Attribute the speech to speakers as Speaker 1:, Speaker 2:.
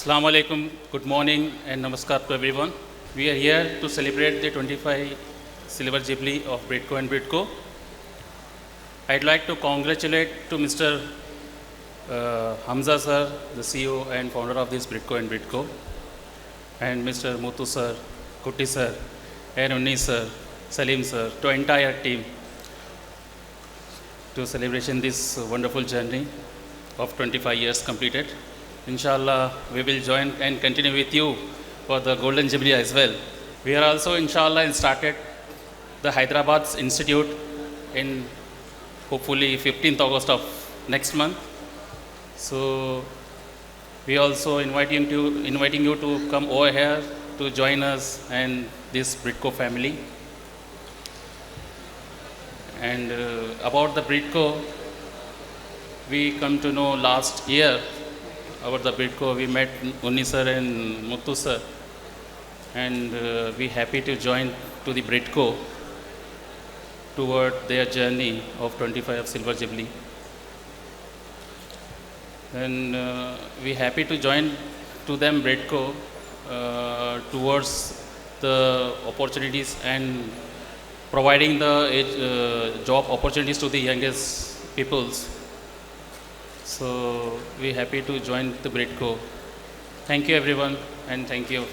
Speaker 1: Assalamu alaikum, good morning and namaskar to everyone. We are here to celebrate the 25 Silver Jubilee of Britco and Britco. I'd like to congratulate to Mr. Hamza sir, the CEO and founder of this Britco and Britco, and Mr. Muthu sir, Kutti sir, and Unni sir, Salim sir, to entire team to celebration this wonderful journey of 25 years completed. Inshallah, we will join and continue with you for the Golden Jubilee as well. We are also, inshallah, started the Hyderabad Institute in hopefully 15th August of next month. So we also inviting you to come over here to join us and this Britco family. And about the Britco, we come to know last year about the Britco. We met Unni sir and Muthu sir, and we happy to join to the Britco toward their journey of 25 of Silver Jubilee. And we happy to join to them Britco towards the opportunities and providing the job opportunities to the youngest peoples. So we happy to join the Britco. Thank you everyone, and thank you.